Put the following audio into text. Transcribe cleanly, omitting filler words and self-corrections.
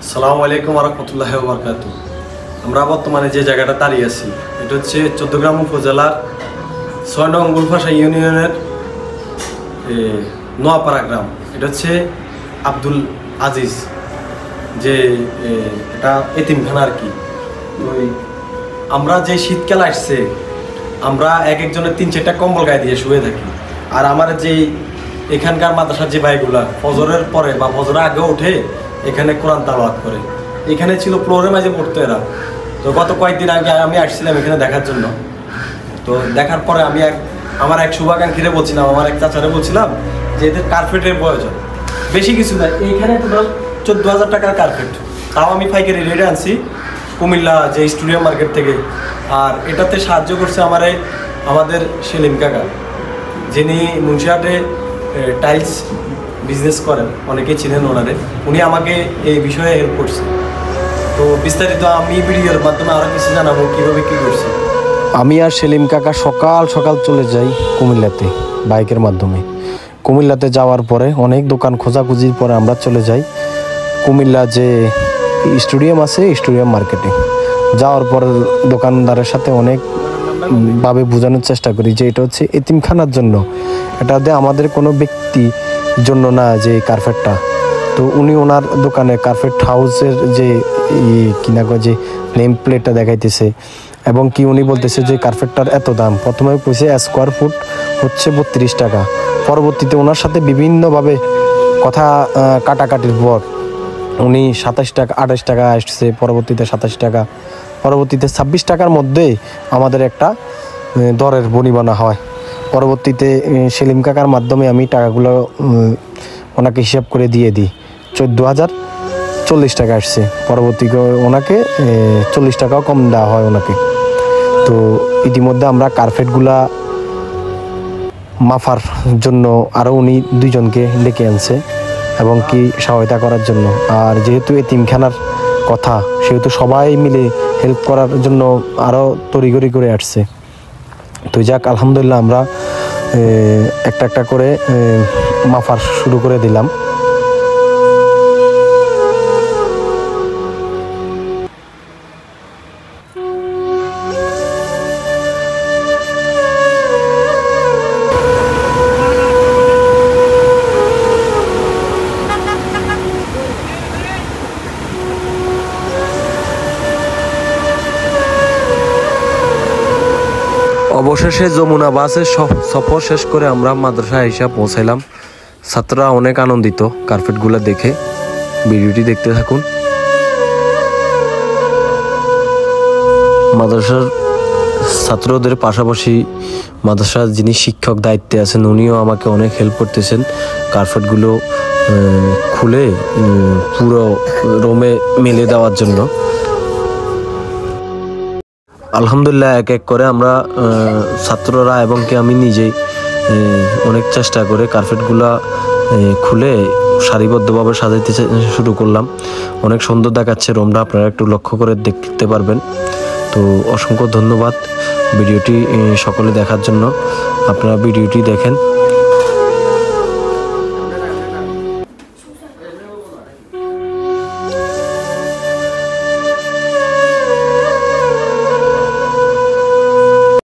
আসসালামু আলাইকুম ওয়া রাহমাতুল্লাহি ওয়া বারাকাতুহু। আমরা বর্তমানে যে জায়গাটা দাঁড়িয়ে আছি এটা হচ্ছে চৌদ্দগ্রাম উপজেলার ৬ নং গুলফাশা ইউনিয়নের নোয়াপাড়া গ্রাম। এটা হচ্ছে আব্দুল আজিজ যে এটা এতিমখানা আর কি। ওই আমরা যে শীতকাল আসছে আমরা এক একজনের ৩-৪টা কম্বল গায়ে দিয়ে শুয়ে থাকি। আর আমার যে এখানকার মাদ্রাসার যে ভাইগুলা ফজরের পরে বা ফজরের আগে উঠে এখানে কোরআন তালাওয়াত করে। এখানে ছিল ফ্লোরে মাঝে পড়তো এরা। তো গত কয়েকদিন আগে আমি আসছিলাম এখানে দেখার জন্য। তো দেখার পরে আমি আমার এক শুভাকাঙ্ক্ষীরে বলছিলাম, আমার এক চাচারে বলছিলাম যে এদের কার্পেটের প্রয়োজন, বেশি কিছু না। এইখানে টোটাল 14,000 টাকার কার্পেট, তাও আমি পাইকারি রেটে আনছি কুমিল্লা যে স্টুডিয়াম মার্কেট থেকে। আর এটাতে সাহায্য করছে আমাদের সেলিম কাকা, যিনি মুন্সিহাটে টাইলস বিজনেস করেন, অনেকেই চিনেন ওনারে। উনি আমাকে এই বিষয়ে হেল্প করছে। তো বিস্তারিত আমি ভিডিওর মাধ্যমে আরও কিছু জানাবো কীভাবে কী করছে। আমি আর সেলিম কাকা সকাল সকাল চলে যাই কুমিল্লাতে বাইকের মাধ্যমে। কুমিল্লাতে যাওয়ার পরে অনেক দোকান খোঁজাখুঁজির পরে আমরা চলে যাই কুমিল্লা যে স্টেডিয়াম আছে স্টেডিয়াম মার্কেটে। যাওয়ার পর দোকানদারের সাথে অনেকভাবে বোঝানোর চেষ্টা করি যে এটা হচ্ছে এতিমখানার জন্য, এটাতে আমাদের কোনো ব্যক্তি জন্য না যে কার্পেটটা। তো উনি ওনার দোকানে কার্পেট হাউসের যে যে নেম প্লেটটা দেখাইতেছে এবং কি উনি বলতেছে যে কার্পেটটার এত দাম। প্রথমে কইছে স্কোয়ার ফুট হচ্ছে 32 টাকা। পরবর্তীতে ওনার সাথে বিভিন্নভাবে কথা কাটাকাটির পর উনি 27 টাকা 28 টাকা আসছে, পরবর্তীতে 27 টাকা, পরবর্তীতে 26 টাকার মধ্যে আমাদের একটা দরের বনিবনা হয়। পরবর্তীতে সেলিম কাকার মাধ্যমে আমি টাকাগুলো ওনাকে হিসাব করে দিয়ে দিই। 14,040 টাকা আসছে। পরবর্তীতে ওনাকে 40 টাকাও কম দেওয়া হয় ওনাকে। তো ইতিমধ্যে আমরা কার্পেটগুলা মাফার জন্য আরও উনি 2জনকে ডেকে আনছে এবং কি সহায়তা করার জন্য। আর যেহেতু এতিমখানার কথা সেহেতু সবাই মিলে হেল্প করার জন্য আরও তড়িঘড়ি করে আসছে। তো যাক, আলহামদুলিল্লাহ আমরা একটা একটা করে মাফার শুরু করে দিলাম। অবশেষে যমুনা বাসের সফর শেষ করে আমরা মাদ্রাসা এসে পৌঁছাইলাম। ছাত্ররা অনেক আনন্দিত কার্পেটগুলো দেখে। ভিডিওটি দেখতে থাকুন। মাদ্রাসার ছাত্রদের পাশাপাশি মাদ্রাসার যিনি শিক্ষক দায়িত্বে আছেন উনিও আমাকে অনেক হেল্প করতেছেন কার্পেটগুলো খুলে পুরো রুমে মেলে দেওয়ার জন্য। আলহামদুলিল্লাহ এক এক করে আমরা ছাত্ররা এবং কি আমি নিজেই অনেক চেষ্টা করে কার্পেটগুলা খুলে সারিবদ্ধভাবে সাজাইতে শুরু করলাম। অনেক সুন্দর দেখাচ্ছে রুমটা, আপনারা একটু লক্ষ্য করে দেখতে পারবেন। তো অসংখ্য ধন্যবাদ ভিডিওটি সকলে দেখার জন্য। আপনারা ভিডিওটি দেখেন।